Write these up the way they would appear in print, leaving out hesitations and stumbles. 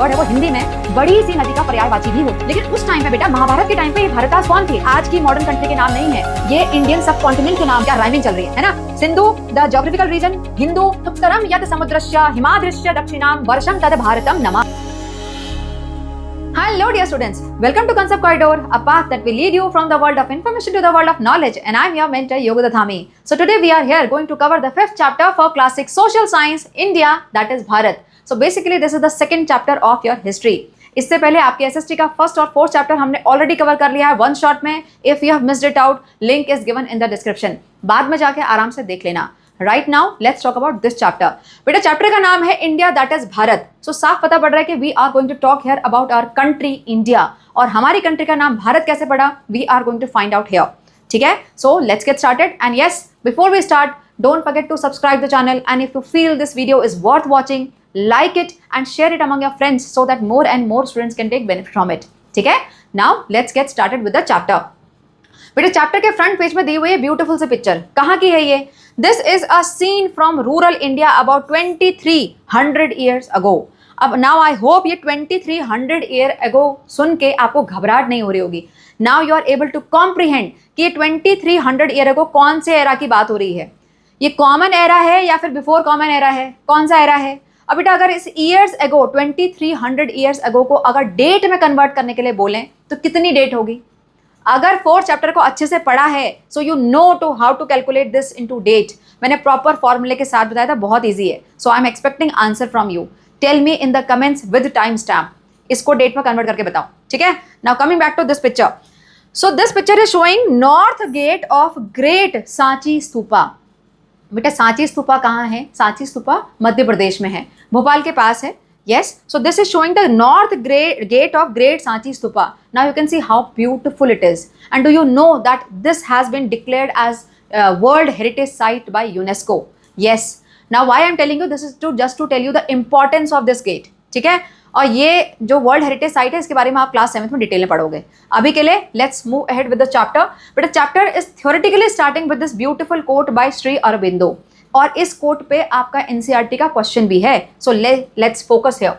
Word है वो हिंदी में बड़ी सी नदी का पर्यायवाची भी हो। लेकिन उस टाइम पे बेटा महाभारत के टाइम पे ये भारतास कौन थे? आज की मॉडर्न कंट्री के नाम नहीं है, ये इंडियन सब कॉन्टिनेंट के नाम। क्या राइमिंग चल रही है ना? Sindhu the geographical region, Hindu उत्तरम यत् समुद्रस्य हिमाद्रस्य दक्षिणाम वर्षम तद भारतम नमः। Hello dear students, welcome to Concept Corridor, a path that will lead you from the world of information to the world of knowledge, and I'm your mentor Yoga Dathami. So today we are here going to cover the 5th chapter for class 6 social science India, that is Bharat. So basically this is the second chapter of your history. इससे पहले आपके SST का first और fourth chapter हमने already cover कर लिया है one shot में. If you have missed it out, link is given in the description. बाद में जाके आराम से देख लेना. Right now let's talk about this chapter. बेटा चैप्टर का नाम है India that is Bharat. So साफ पता पड़ रहा है कि we are going to talk here about our country India. और हमारी कंट्री का नाम भारत कैसे पड़ा, we are going to find out here. ठीक है, so let's get started. And yes, before we start, don't forget to subscribe the channel, and if you feel this video is worth watching, like it and share it among your friends so that more and more students can take benefit from it. ठीक है, now let's get started with the chapter. बेटे chapter के front page में दी हुई है beautiful से picture. कहाँ की है ये? This is a scene from rural India about 2300 years ago. अब नाउ आई होप ये 2300 year ago सुन के आपको घबराहट नहीं हो रही होगी. Now you are able to comprehend कि ये 2300 year ago कौन से एरा की बात हो रही है. ये कॉमन एरा है या फिर बिफोर कॉमन एरा है? कौन सा एरा है? अब बेटा अगर इस ईयर्स एगो 2300 years ago को अगर डेट में कन्वर्ट करने के लिए बोलें तो कितनी डेट होगी? अगर फोर्थ चैप्टर को अच्छे से पढ़ा है so you know to how to calculate this into date. मैंने प्रॉपर फॉर्मूले के साथ बताया था, बहुत ईजी है. So I am expecting answer from you. Tell me in the comments with time stamp. इसको डेट में कन्वर्ट करके बताओ. ठीक है, now coming back to this picture. So this picture is showing north gate of great Sanchi stupa. बेटा सांची स्तूपा कहाँ है? सांची स्तूपा मध्य प्रदेश में है, भोपाल के पास है. yes, so this is showing the north gate of great Sanchi stupa. Now you can see how beautiful it is. And do you know that this has been declared as World Heritage Site by UNESCO? Yes. Now why I am telling you this is just to tell you the importance of this gate. ठीक है, और ये जो world heritage site है इसके बारे में आप क्लास 7th में डिटेल में पढ़ोगे. अभी के लिए let's move ahead with the chapter. But the chapter is theoretically starting with this beautiful quote by Shri Aurobindo. और इस कोट पे आपका एनसीईआरटी का क्वेश्चन भी है. So let's focus here.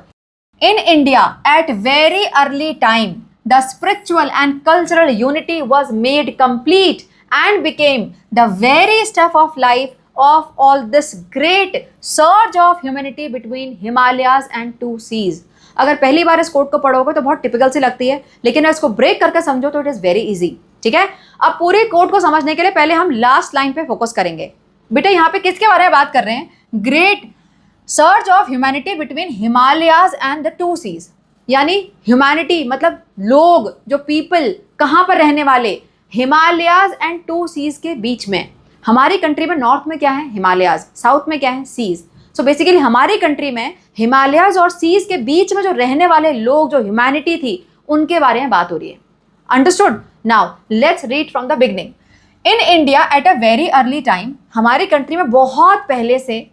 In India at very early time the spiritual and cultural unity was made complete and became the very stuff of life of all this great surge of humanity between Himalayas and two seas. अगर पहली बार इस coat को पढ़ोगे तो बहुत typical सी लगती है, लेकिन इसको ब्रेक करके समझो तो इट इज वेरी इजी. ठीक है, अब पूरे कोट को समझने के लिए पहले हम लास्ट लाइन पे फोकस करेंगे. बेटा यहाँ पे किसके बारे में बात कर रहे हैं? Great surge of humanity between Himalayas and the two seas. यानी ह्यूमैनिटी मतलब लोग, जो पीपल कहाँ पर रहने वाले? हिमालयाज एंड टू सीज के बीच में. हमारी कंट्री में नॉर्थ में क्या है? हिमालयाज. साउथ में क्या है? सीज. सो बेसिकली हमारी कंट्री में हिमालयाज और सीज के बीच में जो रहने वाले लोग, जो ह्यूमैनिटी थी, उनके बारे में बात हो रही है. Understood? Now let's read from the beginning. In India at a very early time, हमारी कंट्री में बहुत पहले से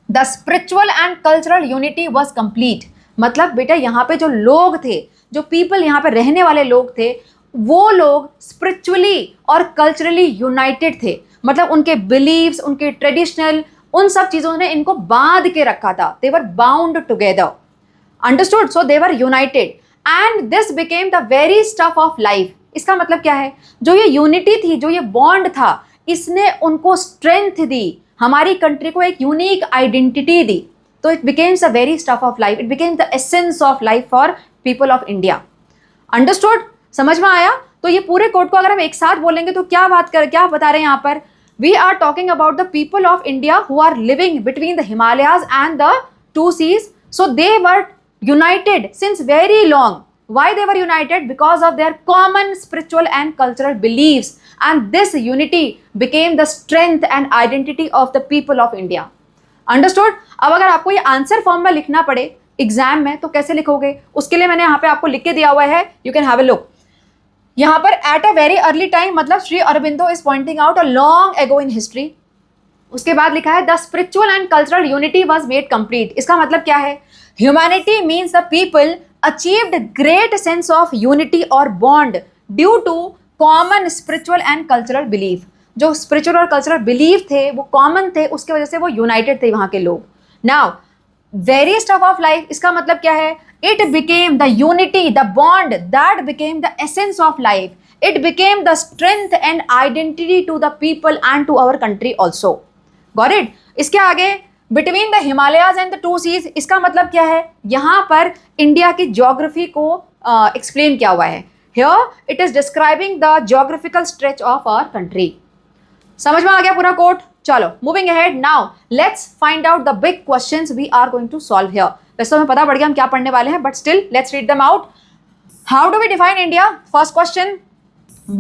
the spiritual and cultural unity was complete. मतलब बेटा यहाँ पे जो लोग थे, जो पीपल यहाँ पे रहने वाले लोग थे, वो लोग स्पिरिचुअली और कल्चरली यूनाइटेड थे. मतलब उनके बिलीव्स, उनके ट्रेडिशनल, उन सब चीज़ों ने इनको बांध के रखा था. They were bound together. Understood? So they were united and this became the very stuff of life. इसका मतलब क्या है? जो ये यूनिटी थी, जो ये बॉन्ड था, इसने उनको स्ट्रेंथ दी, हमारी कंट्री को एक यूनिक आइडेंटिटी दी. तो it becomes the very stuff of life. It became the essence of life for people of India. Understood? समझ में आया? तो ये पूरे कोट को अगर हम एक साथ बोलेंगे तो क्या बता रहे हैं यहाँ पर? We are talking about the people of India who are living between the Himalayas and the two seas. So they were united since very long. Why they were united? Because of their common spiritual and cultural beliefs, and this unity became the strength and identity of the people of India. Understood? अब अगर आपको ये answer form में लिखना पड़े exam में तो कैसे लिखोगे? उसके लिए मैंने यहाँ पे आपको लिख के दिया हुआ है. You can have a look. यहाँ पर at a very early time मतलब Shri Aurobindo is pointing out a long ago in history. उसके बाद लिखा है the spiritual and cultural unity was made complete. इसका मतलब क्या है? Humanity means the people achieved great sense of unity or bond due to common spiritual and cultural belief. जो spiritual और cultural belief थे वो common थे, उसके वजह से वो united थे वहाँ के लोग. Now very stuff of life, इसका मतलब क्या है? It became the unity, the bond that became the essence of life. It became the strength and identity to the people and to our country also. Got it? इसके आगे between the Himalayas and the two seas, इसका मतलब क्या है? यहाँ पर India की geography को एक्सप्लेन किया हुआ है. Here it is describing the geographical stretch of our country. समझ में आ गया पूरा कोट? चलो moving ahead. Now let's find out the big questions we are going to solve here. वैसे तो हमें पता पड़ गया हम क्या पढ़ने वाले हैं, but still let's read them out. How do we define India? First question,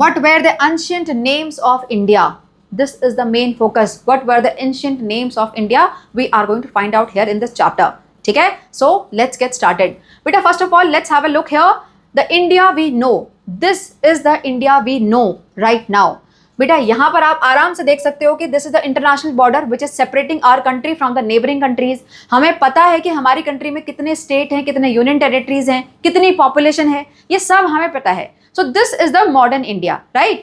what were the ancient names of India? This is the main focus. What were the ancient names of India? We are going to find out here in this chapter. ठीक है? So let's get started. Beta, first of all, let's have a look here. The India we know. This is the India we know right now. बेटा यहाँ पर आप आराम से देख सकते हो कि this is the international border which is separating our country from the neighbouring countries. हमें पता है कि हमारी कंट्री में कितने स्टेट हैं, कितने यूनियन टेरिटरीज हैं, कितनी पॉपुलेशन है, ये सब हमें पता है. So this is the modern India, right?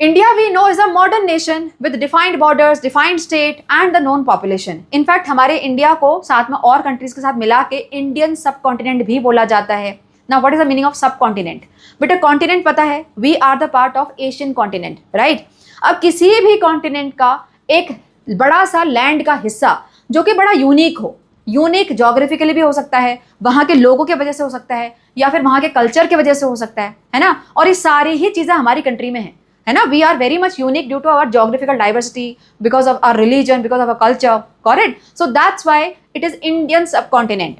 India we know is a modern nation with defined borders, defined state and the known population. In fact, हमारे इंडिया को साथ में और कंट्रीज के साथ मिला के इंडियन सब कॉन्टिनेंट भी बोला जाता है. Now what is the meaning of सब कॉन्टिनेंट? बेटा कॉन्टिनेंट पता है, we are the part of Asian continent, right? अब किसी भी कॉन्टिनेंट का एक बड़ा सा लैंड का हिस्सा जो कि बड़ा यूनिक हो, यूनिक जोग्राफिकली भी हो सकता है, वहाँ के लोगों की वजह से हो सकता है, या फिर वहाँ के कल्चर की वजह से हो सकता है ना? और ये सारी ही चीज़ें हमारी कंट्री में है ना? We are very much unique due to our geographical diversity, because of our religion, because of our culture. Correct? So that's why it is Indian subcontinent.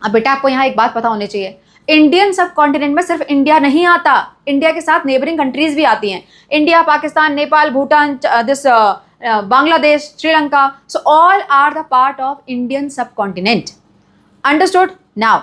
अब बेटा आपको यहाँ एक बात पता होनी चाहिए, इंडियन सब कॉन्टिनेंट में सिर्फ इंडिया नहीं आता, इंडिया के साथ नेबरिंग कंट्रीज भी आती हैं. India, Pakistan, Nepal, Bhutan, this Bangladesh, Sri Lanka. So all are the part of Indian subcontinent. Understood? Now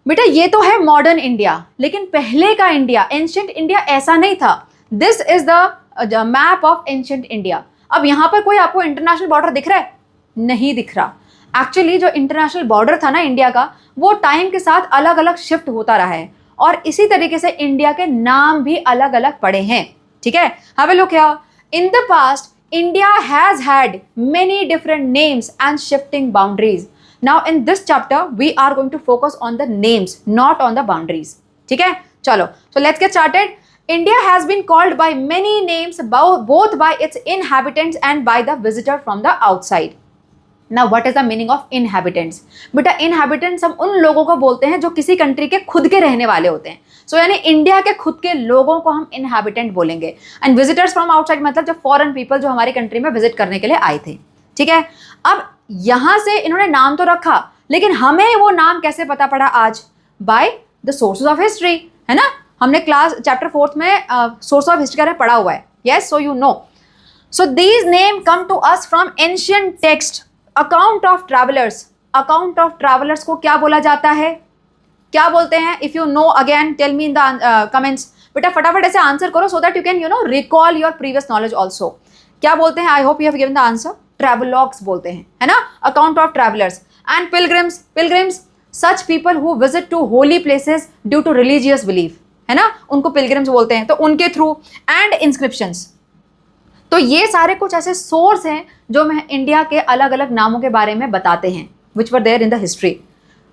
बेटा ये तो है मॉडर्न इंडिया, लेकिन पहले का इंडिया, एंशियंट इंडिया ऐसा नहीं था. This is the map of ancient India. अब यहाँ पर कोई आपको इंटरनेशनल बॉर्डर दिख रहा है? नहीं दिख रहा. एक्चुअली जो इंटरनेशनल बॉर्डर था ना इंडिया का, वो टाइम के साथ अलग अलग शिफ्ट होता रहा है, और इसी तरीके से इंडिया के नाम भी अलग अलग पड़े हैं. ठीक है? Have a look here. In the past India has had many different names and shifting boundaries. Now in this chapter we are going to focus on the names, not on the boundaries. ठीक है? चलो, so let's get started. India has been called by many names, both by its inhabitants and by the visitor from the outside. Now what is the meaning of inhabitants? बेटा inhabitants हम उन लोगों को बोलते हैं जो किसी कंट्री के खुद के रहने वाले होते हैं. So यानी इंडिया के खुद के लोगों को हम inhabitant बोलेंगे. And visitors from outside मतलब जो फॉरेन पीपल जो हमारी कंट्री में विजिट करने के लिए आए थे. ठीक है? अब यहां से इन्होंने नाम तो रखा, लेकिन हमें वो नाम कैसे पता पड़ा आज? By the sources of history, है ना? हमने क्लास चैप्टर 4 में सोर्स ऑफ हिस्ट्री का पढ़ा हुआ है. Yes, so you know. So these name come to us from ancient text, account of travellers. Account of travellers को क्या बोला जाता है? क्या बोलते हैं? If you know again tell me in the comments. बेटा फटाफट ऐसे आंसर करो so that you can recall your previous knowledge also. क्या बोलते हैं? I hope you have given the answer. Travelogues बोलते हैं, है ना? Account of travellers. And pilgrims. Pilgrims such people who visit to holy places due to religious belief, है ना? उनको पिलग्रिम्स बोलते हैं. तो उनके थ्रू. And inscriptions. तो ये सारे कुछ ऐसे सोर्स हैं जो मैं इंडिया के अलग अलग नामों के बारे में बताते हैं, which were there in the history.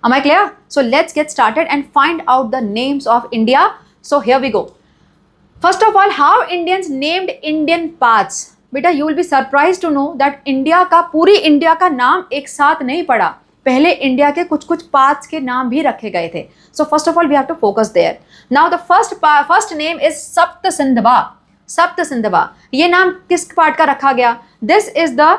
Am I clear? So let's get started and find out the names of India. So here we go. First of all, how Indians named Indian parts. बेटा you will be surprise to know that India का, पूरी India का नाम एक साथ नहीं पड़ा. पहले इंडिया के कुछ कुछ पार्ट्स के नाम भी रखे गए थे. So first of all we have to focus there. Now the first name is Sapta Sindhava. सप्त सिंधवा ये नाम किस पार्ट का रखा गया? This is the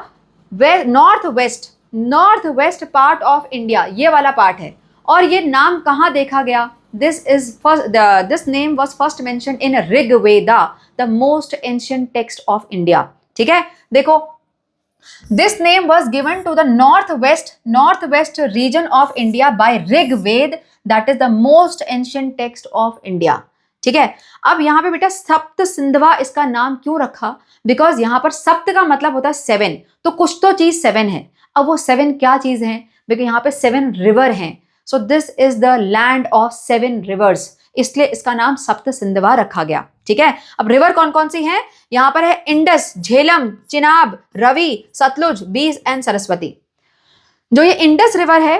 north west part of India, ये वाला पार्ट है. और ये नाम कहाँ देखा गया? This name was first mention in Rigveda, the most ancient text of India. ठीक है? देखो, this name was given to the north west region of India by Rigveda, that is the most ancient text of India. ठीक है? अब यहाँ पे बेटा सप्त सिंधवा इसका नाम क्यों रखा? बिकॉज यहाँ पर सप्त का मतलब होता है 7, तो कुछ तो चीज 7 है. अब वो 7 क्या चीज है? बिकॉज यहाँ पे 7 रिवर हैं. So this is the land of 7 reverse, इसलिए इसका नाम सप्त सिंधवा रखा गया. ठीक है? अब रिवर कौन कौन सी हैं? यहाँ पर है इंडस, झेलम, चिनाब, रवि, सतलुज, बीस एंड सरस्वती. जो ये इंडस रिवर है,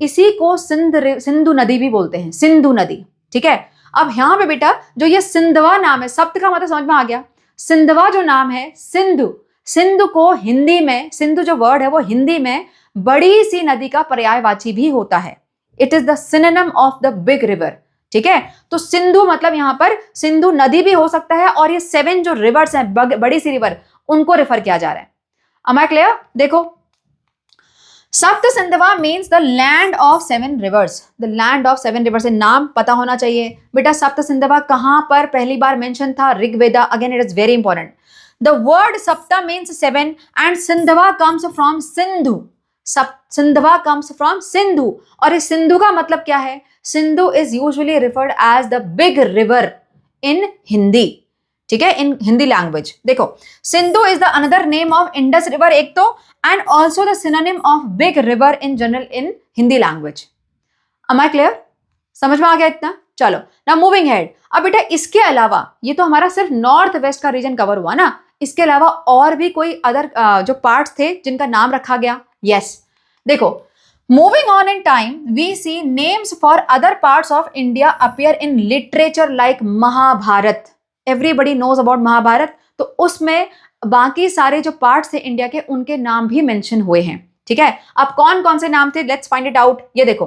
इसी को सिंधु नदी भी बोलते हैं, सिंधु नदी। ठीक है, अब यहां पे बेटा जो ये सिंधवा नाम है, सप्त का मतलब समझ में आ गया। सिंधवा जो नाम है, सिंधु, सिंधु को हिंदी में, सिंधु जो वर्ड है वो हिंदी में बड़ी सी नदी का पर्यायवाची भी होता है। It is the synonym of the big river. ठीक है, तो सिंधु मतलब यहां पर सिंधु नदी भी हो सकता है, और ये 7 जो रिवर्स हैं, बड़ी सी रिवर, उनको रेफर किया जा रहा है। Am I clear? देखो, सप्त Sendhwa means the land of 7 reverse, the land of 7 reverse. नाम पता होना चाहिए बेटा। सप्त सिंधवा कहां पर पहली बार मेंशन था? Rigveda. Again it is very important. The word Sapta means 7 and Sindhava comes from Sindhu. Sindhava comes from Sindhu, और इस सिंधु का मतलब क्या है? Sindhu is usually referred as the big river in Hindi. ठीक है, इन हिंदी लैंग्वेज। देखो, Sindhu is the another name of Indus river एक तो, and also the synonym of big river in general in Hindi language. Am I clear? समझ में आ गया इतना? चलो ना, मूविंग हेड। अब बेटा इसके अलावा, ये तो हमारा सिर्फ नॉर्थ वेस्ट का रीजन कवर हुआ ना, इसके अलावा और भी कोई अदर जो पार्ट्स थे जिनका नाम रखा गया? यस। देखो, moving on in time we see names for other parts of India appear in literature like Mahabharata. Everybody knows about Mahabharata, तो उसमें बाकी सारे जो पार्ट्स थे इंडिया के, उनके नाम भी मेंशन हुए हैं। ठीक है, अब कौन कौन से नाम थे, लेट्स फाइंड इट आउट। ये देखो,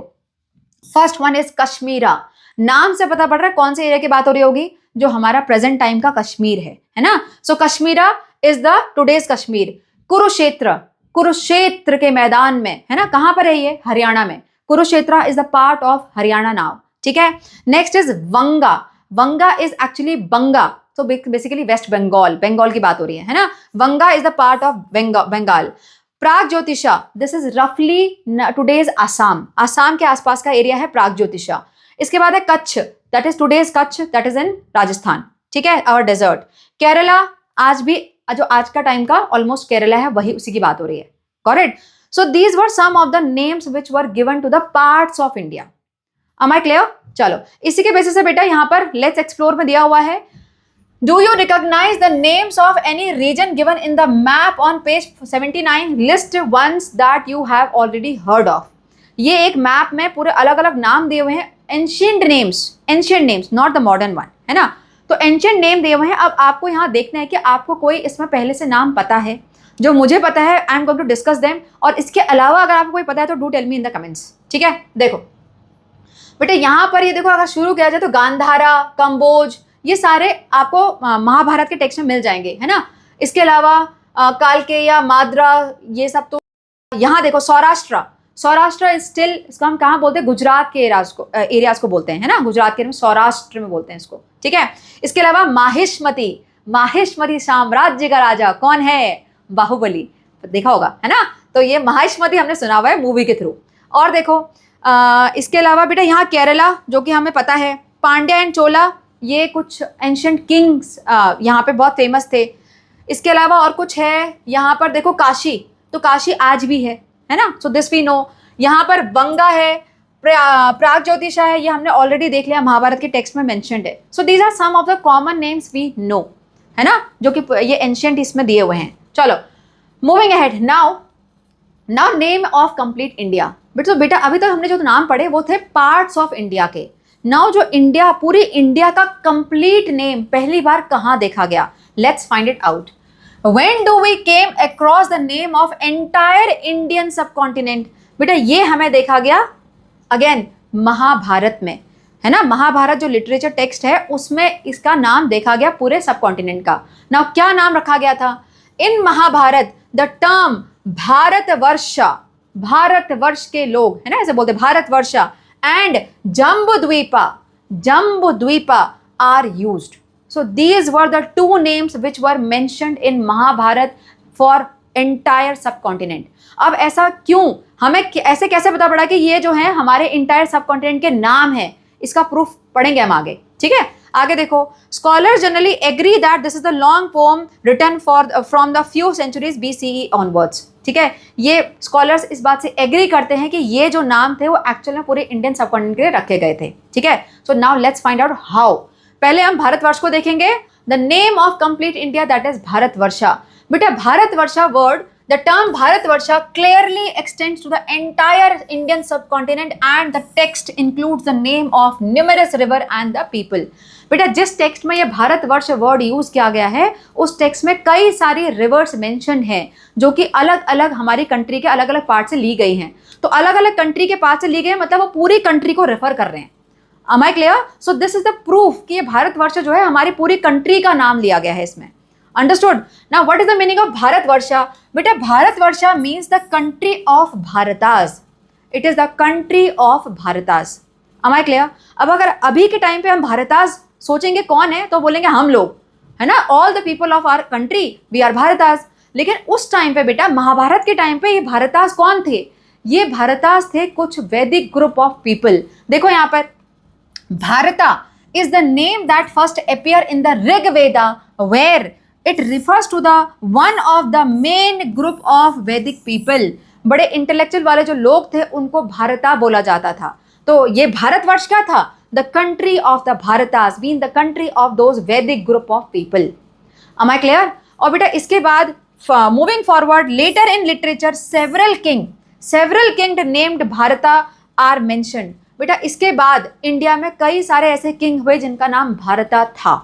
फर्स्ट वन इज कश्मीरा। नाम से पता पड़ रहा है कौन से एरिया की बात हो रही होगी, जो हमारा प्रेजेंट टाइम का कश्मीर है ना। So Kashmira is the today's Kashmir. Kurukshetra, Kurukshetra के मैदान में है ना, कहां पर है ये? हरियाणा में। Kurukshetra is the part of Haryana now. ठीक है, next is Vanga. Vanga is actually Banga, तो बेसिकली वेस्ट बंगाल, बंगाल की बात हो रही है ना। Vanga is the part of Bengal. Pragjyotisha, this is रफली टुडेज आसाम, आसाम के आसपास का एरिया है प्राग ज्योतिषा। इसके बाद है Kutch, that is today's Kutch, that is in Rajasthan. ठीक है, और डेजर्ट। केरला, आज भी जो आज का टाइम का ऑलमोस्ट केरला है, वही उसी की बात हो रही है। Got it? So these were some of the names which were given to the parts of India. Am I clear? चलो, इसी के बेसिस से बेटा यहाँ पर लेट्स एक्सप्लोर में दिया हुआ है, do you recognise the names of any region given in the map on page 79? List once that you have already heard of. ये एक मैप में पूरे अलग अलग नाम दिए हुए हैं, ancient names, not the modern one, है ना। तो एंशियंट नेम दिए हुए हैं। अब आपको यहाँ देखना है कि आपको कोई इसमें पहले से नाम पता है। जो मुझे पता है, I am going to discuss them, और इसके अलावा अगर आपको कोई पता है तो do tell me in the comments. ठीक है, देखो बेटा यहाँ पर ये देखो, अगर शुरू किया जाए तो गांधारा, कंबोज, ये सारे आपको महाभारत के टेक्स्ट में मिल जाएंगे, है ना। इसके अलावा कालकेया, माद्रा, ये सब तो यहाँ देखो। सौराष्ट्र इज स्टिल, इसको हम कहाँ बोलते हैं? गुजरात के एरियाज को बोलते हैं, है ना। गुजरात के सौराष्ट्र में बोलते हैं इसको। ठीक है, इसके अलावा माहिष्मती साम्राज्य का राजा कौन है? बाहुबली, देखा होगा, है ना। तो ये माहिष्मती हमने सुना हुआ है मूवी के थ्रू। और देखो इसके अलावा बेटा यहाँ केरला, जो कि हमें पता है, पांड्या एंड चोला, ये कुछ एंशिएंट किंग्स यहाँ पे बहुत फेमस थे। इसके अलावा और कुछ है यहाँ पर, देखो काशी, तो काशी आज भी है ना। So this we know. यहाँ पर बंगा है, प्राग ज्योतिषा है, ये हमने ऑलरेडी देख लिया, महाभारत के टेक्स्ट में मेंशन्ड है। So these are some of the common names we know, है ना, जो कि ये एंशिएंट इसमें दिए हुए हैं। चलो moving ahead, now name of complete India. तो बेटा अभी तक हमने जो नाम पढ़े वो थे पार्ट्स ऑफ इंडिया के। नाउ जो इंडिया, पूरी इंडिया का कंप्लीट नेम पहली बार कहाँ देखा गया? Let's find it out. When do we came across the name of entire Indian subcontinent? बेटा ये हमें देखा गया अगेन महाभारत में, है ना। महाभारत जो लिटरेचर टेक्स्ट है उसमें इसका नाम देखा गया पूरे सबकॉन्टिनेंट का। नाउ क्या नाम रखा गया था? In Mahabharata the term Bharatvarsha, Bharatvarsha के लोग, है ना, ऐसे बोलते Bharatvarsha, and Jambudvipa are used. So these were the two names which were mentioned in Mahabharat for entire subcontinent. अब ऐसा क्यों? हमें ऐसे कैसे पता पड़ा कि ये जो है हमारे इंटायर सबकॉन्टिनेंट के नाम है? इसका प्रूफ पढ़ेंगे हम आगे। ठीक है, आगे देखो। Scholars generally agree that this is the long poem written from the few centuries BCE onwards. ठीक है, ये स्कॉलर्स इस बात से एग्री करते हैं कि ये जो नाम थे वो एक्चुअल में पूरे इंडियन सबकॉन्टिनेंट के लिए रखे गए थे। ठीक है, so now let's find out how. पहले हम भारतवर्ष को देखेंगे। The name of complete India that is Bharatvarsha. बेटा Bharatvarsha word The term Bharatvarsha clearly extends to the entire Indian subcontinent and the text includes the name of numerous river and the people. बेटा जिस text में ये Bharatvarsh word use किया गया है उस text में कई सारी रिवर्स मेंशन हैं जो कि अलग अलग हमारी कंट्री के अलग अलग पार्ट से ली गई हैं। तो अलग अलग कंट्री के पार्ट से ली गई मतलब वो पूरी कंट्री को रेफर कर रहे हैं। Am I clear? So this is the proof कि ये भारतवर्ष जो है हमारी पूरी कंट्री का नाम लिया गया है इसमें। Understood? Now what is the meaning of Bharatvarsha? बेटा Bharatvarsha means the country of Bharatas. It is the country of Bharatas. Am I clear? अब अगर अभी के टाइम पे हम भारतास सोचेंगे कौन है तो बोलेंगे हम लोग, है ना, all the people of our country we are Bharatas. लेकिन उस टाइम पे बेटा महाभारत के टाइम पे ये भारतास कौन थे? ये भारतास थे कुछ वैदिक ग्रुप ऑफ पीपल। देखो यहाँ पर भारता is the name that first appear in the Rig Veda where it refers to the one of the main group of Vedic people। बड़े इंटेलेक्चुअल वाले जो लोग थे उनको भारता बोला जाता था। तो ये भारतवर्ष क्या था? The country of the Bharatas being the country of those Vedic group of people. Am I clear? और बेटा इसके बाद moving forward later in literature several king named Bharata are mentioned। बेटा इसके बाद इंडिया में कई सारे ऐसे किंग हुए जिनका नाम भारता था।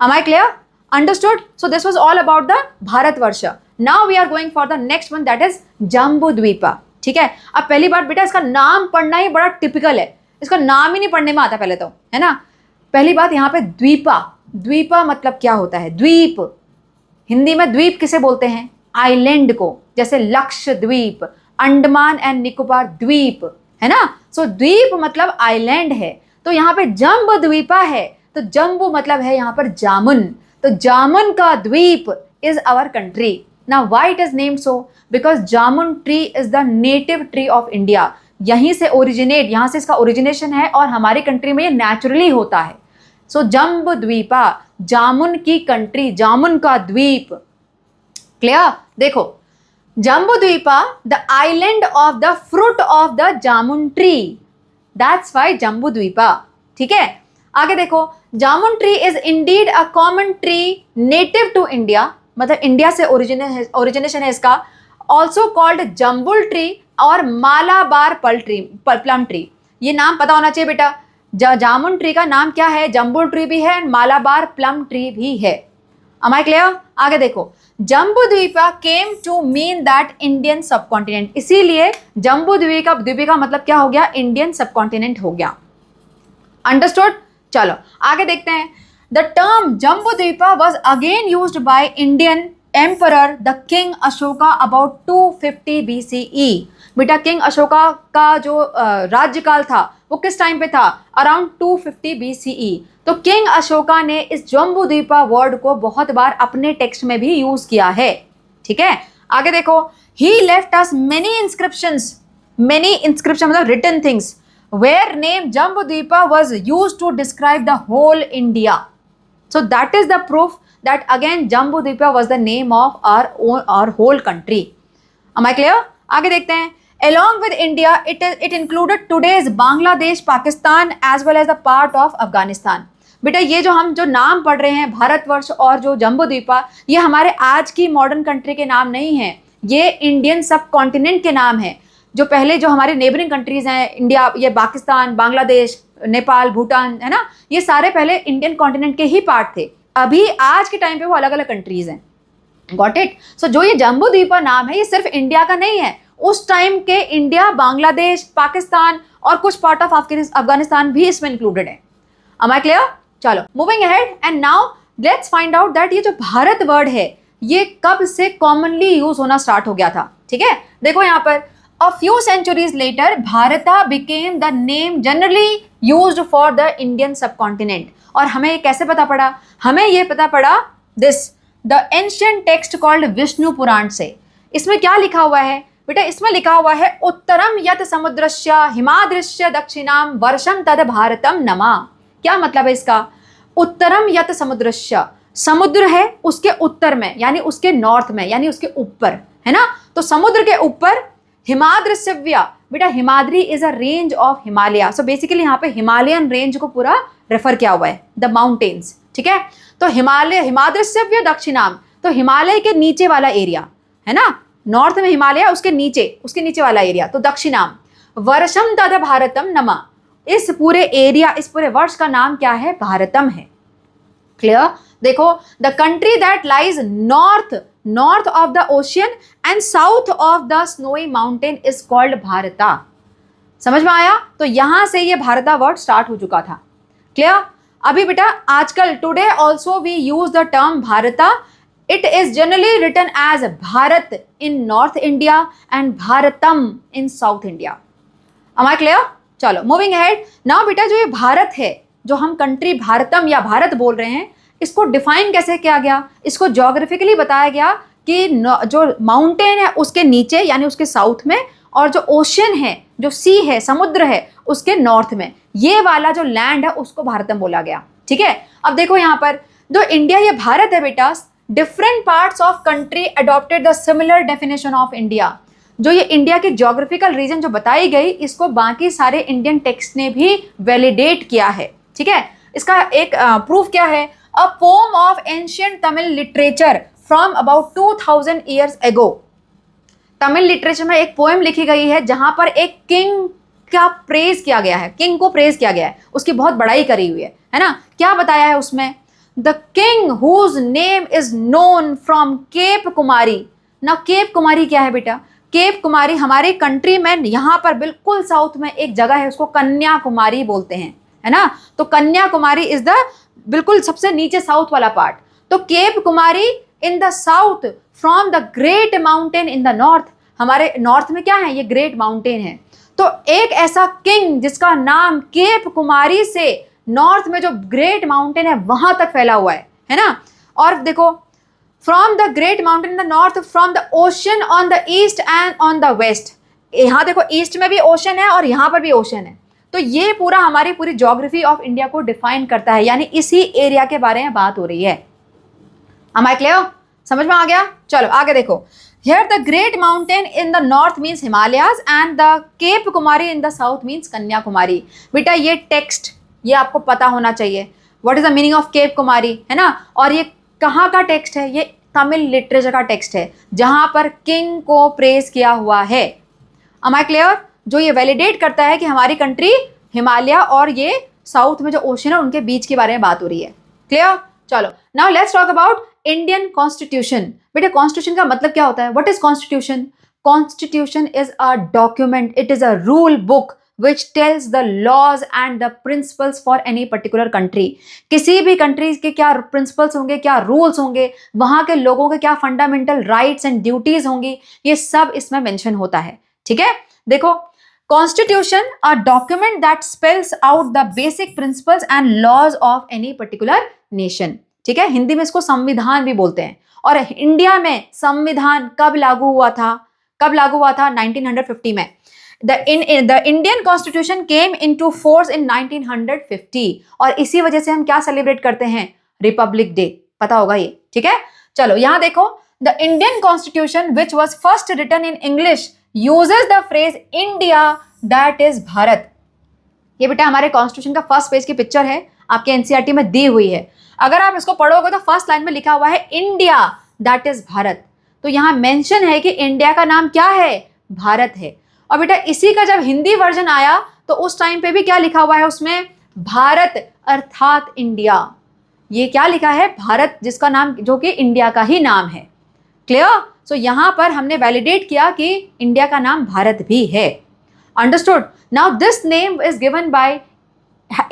Am I clear? Understood? So this was all about the Bharatvarsha. Now we are going for the next one that is Jambudvipa। ठीक है, अब पहली बात बेटा इसका नाम पढ़ना ही बड़ा टिपिकल है, इसका नाम ही नहीं पढ़ने में आता पहले तो, है ना। पहली बात यहाँ पे द्वीपा मतलब क्या होता है? द्वीप, हिंदी में द्वीप किसे बोलते हैं? आइलैंड को, जैसे लक्षद्वीप, अंडमान एंड निकोबार द्वीप, है ना। सो द्वीप मतलब आइलैंड है। तो यहाँ पे जम्बूद्वीपा है तो जम्बू मतलब है यहाँ पर जामुन, तो जामुन का द्वीप is our country. Now why it is named so? Because jamun tree is the native tree of India. यहीं से ओरिजिनेट, यहाँ से इसका ओरिजिनेशन है और हमारी कंट्री में ये नेचुरली होता है। सो जम्बूद्वीपा, जामुन की कंट्री, जामुन का द्वीप। क्लियर? देखो Jambudvipa the island of the fruit of the jamun tree, that's why Jambudvipa. ठीक है, आगे देखो jamun tree is indeed a common tree native to India, मतलब इंडिया से ओरिजिनेशन है इसका। ऑल्सो कॉल्ड जम्बुल ट्री और मालाबार प्लम ट्री। ये नाम पता होना चाहिए बेटा, जामुन ट्री का नाम क्या है? जम्बुल ट्री भी है, मालाबार प्लम ट्री भी है। Am I clear? आगे देखो Jambudvipa came to mean that Indian subcontinent, इसीलिए जम्बूद्वीपा का मतलब क्या हो गया? इंडियन सबकॉन्टिनेंट हो गया। अंडरस्टूड? चलो आगे देखते हैं। The term Jambudvipa was again used by Indian emperor the king Ashoka about 250 BCE। बेटा किंग अशोका का जो राज्यकाल था वो किस टाइम पे था? Around 250 BCE। तो किंग अशोका ने इस जम्बूद्वीपा वर्ड को बहुत बार अपने टेक्स्ट में भी यूज किया है। ठीक है, आगे देखो he left us many inscription मतलब written things where name Jambudvipa was used to describe the whole India. So that is the proof that again Jambudvipa was the name of our whole country. Am I clear? आगे देखते हैं। Along with India, it included today's Bangladesh, Pakistan as well as the part of Afghanistan. बेटा ये जो हम जो नाम पढ़ रहे हैं भारतवर्ष और जो जम्बूद्वीपा, ये हमारे आज की मॉडर्न कंट्री के नाम नहीं है, ये इंडियन सब कॉन्टिनेंट के नाम है। जो पहले जो हमारे नेबरिंग कंट्रीज हैं इंडिया, ये पाकिस्तान, बांग्लादेश, नेपाल, भूटान, है ना, ये सारे पहले इंडियन कॉन्टिनेंट के ही पार्ट थे। अभी आज के टाइम पे वो अलग अलग कंट्रीज हैं। Got it? सो जो ये जम्बूद्वीपा नाम है ये सिर्फ इंडिया का नहीं है, उस टाइम के इंडिया, बांग्लादेश, पाकिस्तान और कुछ पार्ट ऑफ अफगानिस्तान भी इसमें इंक्लूडेड है। Am I clear? चलो moving ahead and now let's find out that ये जो भारत वर्ड है ये कब से कॉमनली यूज होना स्टार्ट हो गया था। ठीक है, देखो यहाँ पर A few centuries later, Bharata became the name generally used for the Indian subcontinent। और हमें ये कैसे पता पड़ा? हमें ये पता पड़ा the ancient text called Vishnu पुराण से। इसमें क्या लिखा हुआ है बेटा? इसमें लिखा हुआ है उत्तरम यत समुद्रस्य हिमाद्रस्य दक्षिणाम वर्षम तद भारतम नमा। क्या मतलब है इसका? उत्तरम यत समुद्रस्य, समुद्र है उसके उत्तर में यानी उसके नॉर्थ में यानी उसके ऊपर, है ना। तो समुद्र के ऊपर हिमाद्रस्यव्या, बेटा Himadri is a range of Himalaya. So basically यहाँ पे हिमालयन रेंज को पूरा रेफर किया हुआ है, द माउंटेन्स। ठीक है, तो हिमालय हिमाद्रस्यव्य दक्षिणाम, तो हिमालय के नीचे वाला एरिया, है ना, नॉर्थ में हिमालय, उसके नीचे वाला एरिया, तो दक्षिणाम। वर्षम तद भारतम नमा, इस पूरे एरिया, इस पूरे वर्ष का नाम क्या है? भारतम है। क्लियर? देखो, the country that lies north of the ocean and south of the snowy mountain is called भारता। समझ में आया? तो यहां से ये भारता वर्ड स्टार्ट हो चुका था। क्लियर? अभी बेटा आजकल today also we use the term Bharata. It is generally written as Bharat in North India and Bharatam in South India. Am I clear? चलो मूविंग अहेड। नाउ बेटा जो ये भारत है, जो हम कंट्री भारतम या भारत बोल रहे हैं, इसको डिफाइन कैसे किया गया? इसको ज्योग्राफिकली बताया गया कि जो माउंटेन है उसके नीचे यानी उसके साउथ में, और जो ओशियन है, जो सी है, समुद्र है, उसके नॉर्थ में, ये वाला जो लैंड है उसको भारतम बोला गया। ठीक है? अब देखो यहाँ पर जो इंडिया, ये भारत है बेटा, different parts of country adopted the similar definition of India. जो ये इंडिया की ज्योग्राफिकल रीजन जो बताई गई, इसको बाकी सारे इंडियन टेक्स्ट ने भी वैलिडेट किया है। ठीक है? इसका एक प्रूफ क्या है? A poem of ancient Tamil literature from about 2000 years ago. Tamil literature में एक पोएम लिखी गई है जहां पर एक किंग का प्रेज किया गया है, किंग को प्रेज किया गया है, उसकी बहुत बड़ाई करी हुई है ना? क्या बताया है उसमें? The king whose name is known from Cape Kumari. ना केप कुमारी क्या है बेटा? केप कुमारी हमारे कंट्री में यहाँ पर बिल्कुल साउथ में एक जगह है, उसको कन्याकुमारी बोलते हैं, है ना? तो कन्याकुमारी इज द बिल्कुल सबसे नीचे साउथ वाला पार्ट। तो Cape Kumari in the south from the great mountain in the north, हमारे नॉर्थ में क्या है? ये ग्रेट माउंटेन है। तो एक ऐसा किंग जिसका नाम केप कुमारी से नॉर्थ में जो ग्रेट माउंटेन है वहां तक फैला हुआ है ना? और देखो, from the great mountain in the north, from the ocean on the east and on the west. यहाँ देखो ईस्ट में भी ओशन है और यहाँ पर भी ओशन है। तो ये पूरा हमारी पूरी ज्योग्राफी ऑफ इंडिया को डिफाइन करता है, यानी इसी एरिया के बारे में बात हो रही है। Am I clear? समझ में आ गया? चलो आगे देखो। Here the great mountain in the north means Himalayas and the Cape Kumari in the south means Kanyakumari। बेटा ये टेक्स्ट ये आपको पता होना चाहिए। What is the meaning of Cape Kumari, है ना? और ये कहाँ का टेक्स्ट है? ये तमिल लिटरेचर का टेक्स्ट है जहां पर किंग को प्रेज किया हुआ है। Am I clear? जो ये वैलिडेट करता है कि हमारी कंट्री हिमालय और ये साउथ में जो ओशन है उनके बीच के बारे में बात हो रही है। क्लियर? चलो now let's talk about Indian constitution. बेटा कॉन्स्टिट्यूशन का मतलब क्या होता है? What is constitution? Constitution is a document, it is a rule book which tells the laws and the principles for any particular country। किसी भी country के क्या प्रिंसिपल्स होंगे, क्या रूल्स होंगे, वहां के लोगों के क्या फंडामेंटल राइट्स एंड ड्यूटीज होंगी, ये सब इसमें मेंशन होता है। ठीक है? देखो, constitution a document that spells out the basic principles and laws of any particular nation. ठीक है? हिंदी में इसको संविधान भी बोलते हैं। और इंडिया में संविधान कब लागू हुआ था? 1950 में। The Indian Constitution came into force in 1950 और इसी वजह से हम क्या सेलिब्रेट करते हैं? Republic day. पता होगा ये। ठीक है? चलो यहां देखो, The Indian Constitution which was first written in English uses the phrase India, that is Bharat. ये बेटा हमारे कॉन्स्टिट्यूशन का फर्स्ट पेज की पिक्चर है, आपके एनसीईआरटी में दी हुई है। अगर आप इसको पढ़ोगे तो फर्स्ट लाइन में लिखा हुआ है इंडिया, दैट इज भारत। तो यहां मेंशन है कि इंडिया का नाम क्या है? भारत है। और बेटा इसी का जब हिंदी वर्जन आया तो उस टाइम पे भी क्या लिखा हुआ है उसमें? भारत अर्थात इंडिया। ये क्या लिखा है? भारत, जिसका नाम जो कि इंडिया का ही नाम है। क्लियर? सो यहां पर हमने वैलिडेट किया कि इंडिया का नाम भारत भी है। Understood? Now this name is given by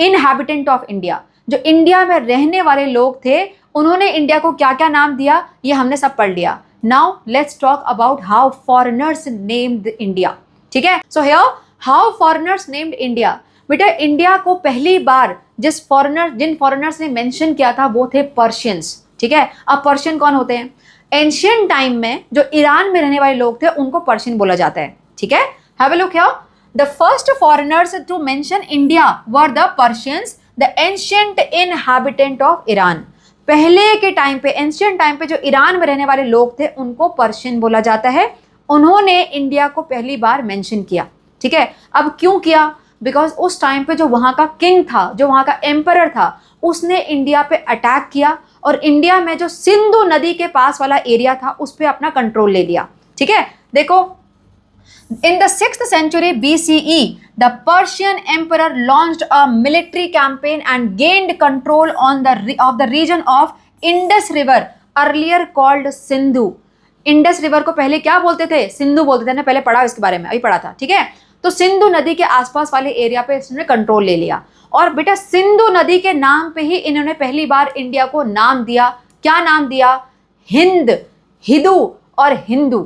inhabitant of India. जो इंडिया में रहने वाले लोग थे उन्होंने इंडिया को क्या क्या नाम दिया, ये हमने सब पढ़ लिया। Now let's talk about how foreigners named India. ठीक है? So here how foreigners named India. बेटा इंडिया को पहली बार जिन फॉरेनर्स ने मेंशन किया था वो थे पर्शियंस। ठीक है? अब पर्शियन कौन होते हैं? एंशियंट टाइम में जो ईरान में रहने वाले लोग थे उनको पर्शियन बोला जाता है। ठीक है? Have a look here. The first foreigners to mention India were the Persians, the ancient inhabitant of Iran. पहले के टाइम पे, एंशियंट टाइम पे जो ईरान में रहने वाले लोग थे उनको पर्शियन बोला जाता है। उन्होंने इंडिया को पहली बार मेंशन किया। ठीक है? अब क्यों किया? बिकॉज उस टाइम पे जो वहां का किंग था, जो वहां का एम्परर था, उसने इंडिया पे अटैक किया और इंडिया में जो सिंधु नदी के पास वाला एरिया था उस पर अपना कंट्रोल ले लिया। ठीक है, देखो in the 6th century BCE, the Persian emperor launched a military campaign and gained control on the region of Indus River, earlier called Sindhu. Indus river को पहले क्या बोलते थे? सिंधु बोलते थे ना, पहले पढ़ा इसके बारे में, अभी पढ़ा था, ठीक है। तो सिंधु नदी के आसपास वाले एरिया पे इसने कंट्रोल ले लिया, और बेटा सिंधु नदी के नाम पे ही इन्होंने पहली बार इंडिया को नाम दिया। क्या नाम दिया? हिंद, हिदू और हिंदू।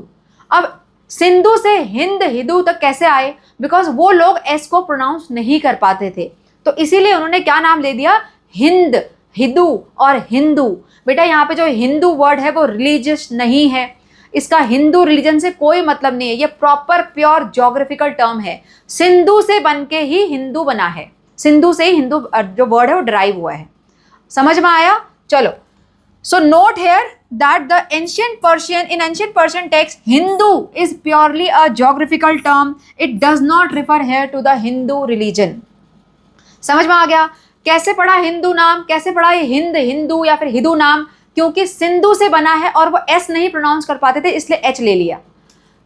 अब सिंधु से हिंद हिदू तक कैसे आए? बिकॉज वो लोग एस को प्रोनाउंस नहीं कर पाते थे, तो इसीलिए उन्होंने क्या नाम ले दिया? हिंद, हिदू और हिंदू। बेटा यहाँ पे जो हिंदू वर्ड है वो रिलीजियस नहीं है, इसका हिंदू रिलीजन से कोई मतलब नहीं है, ये प्रॉपर प्योर ज्योग्राफिकल टर्म है। सिंधु से बन के ही हिंदू बना है, सिंधु से ही हिंदू जो वर्ड है वो डिराइव हुआ है। समझ में आया? चलो, so note here that the ancient Persian text, Hindu is purely a geographical term. It does not refer here to the Hindu religion. समझ में आ गया? कैसे पढ़ा हिंदू नाम, कैसे पढ़ा ये हिंद, हिंदू या फिर हिदू नाम? क्योंकि सिंधु से बना है और वो एस नहीं प्रोनाउंस कर पाते थे, इसलिए एच ले लिया।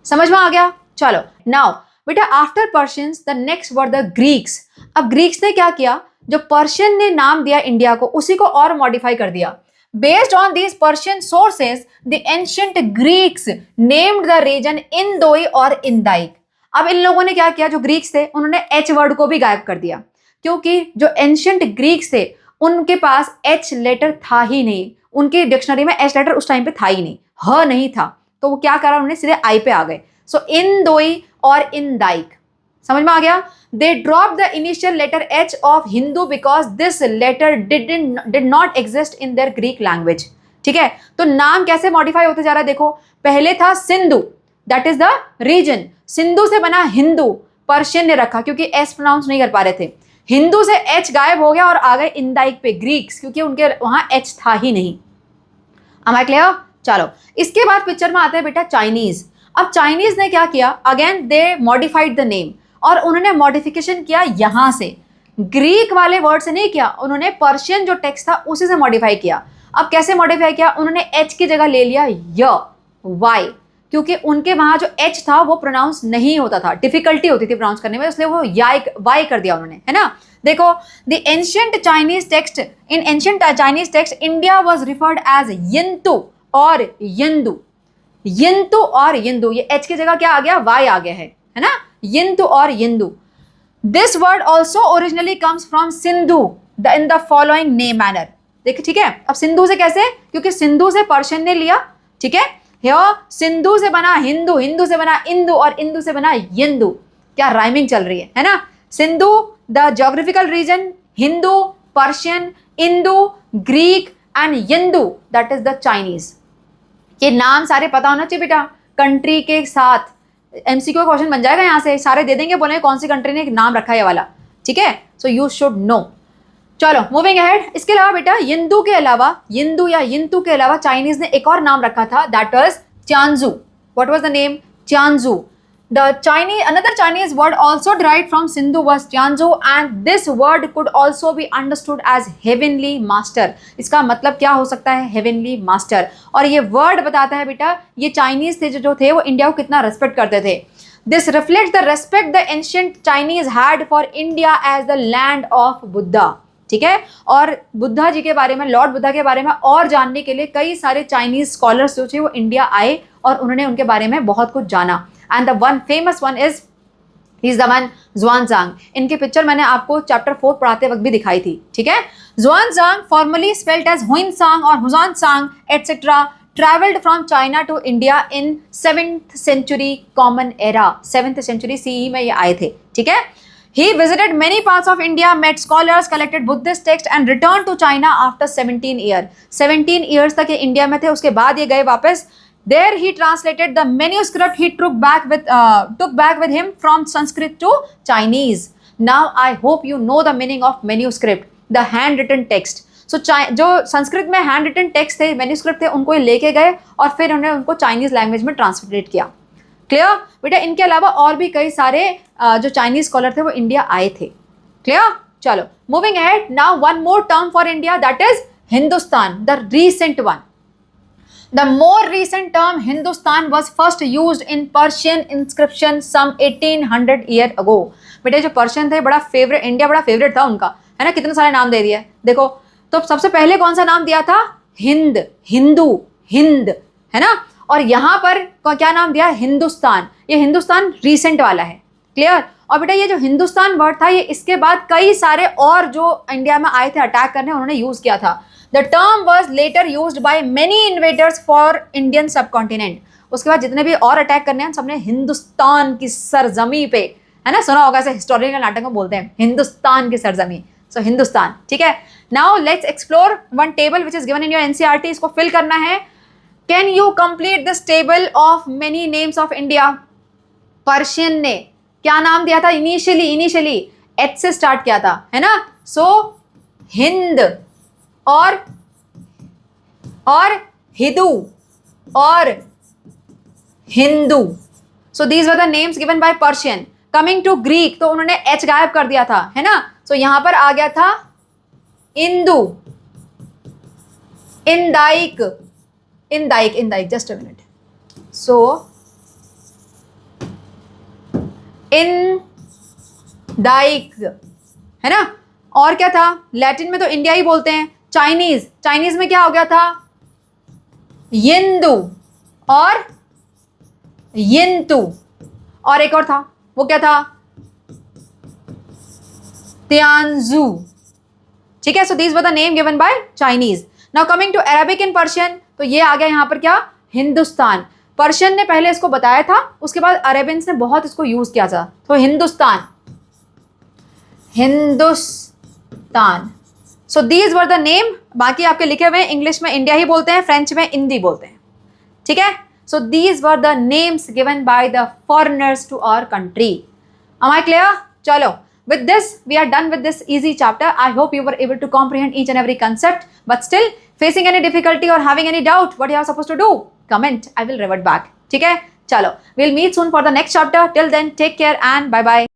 समझ में आ गया? चलो, नाउ बेटा after Persians the next were the Greeks. अब ग्रीक्स ने क्या किया? जो पर्शियन ने नाम दिया इंडिया को, उसी को और मॉडिफाई कर दिया। Based on these Persian sources, the ancient Greeks named the region Indoi और इंदाइक। अब इन लोगों ने क्या किया? जो ग्रीक्स थे उन्होंने एच वर्ड को भी गायब कर दिया, क्योंकि जो एंशियंट ग्रीक्स थे उनके पास एच लेटर था ही नहीं, उनकी डिक्शनरी में एच लेटर उस टाइम पे था ही नहीं, ह नहीं था, तो वो क्या करा? उन्होंने सीधे आई पे आ गए। सो इंदोई और इंदाइक। समझ में आ गया? They dropped the initial letter H of Hindu because this letter did not exist in their Greek language. ठीक है, तो नाम कैसे मॉडिफाई होते जा रहा है? देखो, पहले था Sindhu, that is the region, Sindhu से बना हिंदू, पर्शियन ने रखा क्योंकि एस प्रोनाउंस नहीं कर पा रहे थे। हिंदू से एच गायब हो गया और आ गए इंदाइक पे, ग्रीक्स, क्योंकि उनके वहां एच था ही नहीं। Am I clear? चलो, इसके बाद पिक्चर में आते हैं बेटा चाइनीज। अब चाइनीज ने क्या किया? Again they modified the name, और उन्होंने मॉडिफिकेशन किया यहां से, ग्रीक वाले वर्ड से नहीं किया, उन्होंने पर्शियन जो टेक्स्ट था उसी से मॉडिफाई किया। अब कैसे मॉडिफाई किया? उन्होंने एच की जगह ले लिया य, वाई, क्योंकि उनके वहां जो एच था वो प्रोनाउंस नहीं होता था, डिफिकल्टी होती थी प्रोनाउंस करने में, इसलिए वो वाई कर दिया उन्होंने, है ना। देखो, the ancient Chinese text, in ancient Chinese text India was referred as Yintu और यिंदु। यिंतु और यिंदु, ये एच की जगह क्या आ गया? वाई आ गया है ना, यिंतु और Yindu. This word also originally comes from Sindhu in the following name manner. देखिए, ठीक है। अब सिंधु से कैसे? क्योंकि सिंधु से पर्शियन ने लिया, ठीक है। सिंधु से बना हिंदू, हिंदू से बना इंदु और इंदु से बना यिंदु। क्या राइमिंग चल रही है ना। Sindhu the geographical region, Hindu, Persian, Indu, Greek and Yindu that is the Chinese. ये नाम सारे पता होना चाहिए बेटा, कंट्री के साथ। एमसीक्यू क्वेश्चन बन जाएगा यहाँ से, सारे दे देंगे, बोलेंगे कौन सी कंट्री ने एक नाम रखा है ये वाला, ठीक है। So you should know. चलो मूविंग अहेड। इसके अलावा बेटा यिंदु के अलावा, यिंदु या यिंतु के अलावा चाइनीज ने एक और नाम रखा था, that was Chyanju. What was the name? Chyanju. The another Chinese word also derived from Sindhu was Tianzhu, and this word could also be understood as heavenly master. इसका मतलब क्या हो सकता है? heavenly master। और ये word बताता है बेटा ये चाइनीज थे जो थे वो इंडिया को कितना रेस्पेक्ट करते थे। This reflects the respect the ancient Chinese had for India as the land of Buddha। ठीक है। और बुद्धा जी के बारे में, लॉर्ड बुद्धा के बारे में और जानने के लिए कई सारे चाइनीज स्कॉलर्स जो थे वो इंडिया आए और उन्होंने उनके बारे में बहुत कुछ जाना। And the one famous one is the one Xuanzang. इनकी पिक्चर मैंने आपको चैप्टर 4 पढ़ाते वक्त भी दिखाई थी, ठीक है। ज़ुआनज़ांग फॉर्मली स्पेल्ड एज हुइनसांग और हुजानसांग etcetera traveled from China to India in 7th century common era। 7th century CE में ये आए थे, ठीक है। He visited many parts of India, met scholars, collected Buddhist texts and returned to China after 17 years। 17 years तक ये India में थे, उसके बाद ये गए वापस। There he translated the manuscript he took back with him from Sanskrit to Chinese। Now I hope you know the meaning of manuscript, the handwritten text। So जो संस्कृत में हैंड रिटन टेक्स्ट थे, मैन्यूस्क्रिप्ट थे, उनको लेके गए और फिर उन्होंने उनको चाइनीज लैंग्वेज में ट्रांसलेट किया। क्लियर बेटा। इनके अलावा और भी कई सारे जो चाइनीज स्कॉलर थे वो इंडिया आए थे। क्लियर। चलो moving ahead. Now one more term for India, that is Hindustan, the recent one. The more recent term Hindustan was first used in Persian inscription some 1800 year ago. बेटे जो Persian थे बड़ा favourite, India बड़ा favourite था उनका, है ना, कितने सारे नाम दे दिए देखो। तो सबसे पहले कौन सा नाम दिया था? हिंद, हिंदू, हिंद, है ना। और यहाँ पर क्या नाम दिया? हिंदुस्तान। ये हिंदुस्तान रीसेंट वाला है, क्लियर। और बेटा ये जो हिंदुस्तान वर्ड था ये इसके बाद कई सारे और जो इंडिया में आए थे अटैक करने उन्होंने यूज किया था। The term was later used by many invaders for Indian subcontinent. उसके बाद जितने भी और अटैक करने हैं सबने हिंदुस्तान की सरजमी पे, है ना, सुना होगा, ऐसे हिस्टोरिकल नाटक में बोलते हैं हिंदुस्तान की सरजमी। सो हिंदुस्तान, ठीक है। Now let's explore one table which is given in your NCERT. इसको फिल करना है। Can you complete this table of many names of India? Persian ने क्या नाम दिया था इनिशियली? एच से स्टार्ट किया था, है ना। सो हिंद और हिदू और Hindu. So these were the names given by Persian. Coming to Greek तो उन्होंने एच गायब कर दिया था, है ना। सो यहां पर आ गया था इंदु, इंदाइक, जस्ट अ मिनट। सो इंदाइक, है ना। और क्या था? लैटिन में तो इंडिया ही बोलते हैं। चाइनीज में क्या हो गया था? यिंदू और यिंतु। और एक और था, वो क्या था? तियानजू, ठीक है। So these were the name given by Chinese. Now coming to Arabic and Persian तो ये आ गया यहां पर क्या? हिंदुस्तान। पर्शियन ने पहले इसको बताया था, उसके बाद अरेबियंस ने बहुत इसको यूज किया था। तो हिंदुस्तान। सो दीज वर द नेम। बाकी आपके लिखे हुए इंग्लिश में इंडिया ही बोलते हैं, फ्रेंच में इंदी बोलते हैं, ठीक है। So these were the names given by the foreigners to our country. Am I clear? चलो, with this we are done with this easy chapter. I hope you were able to comprehend each and every concept, but still facing any difficulty or having any doubt what you are supposed to do, comment, I will revert back, ठीक है। चलो, we'll meet soon for the next chapter. Till then, take care and bye bye.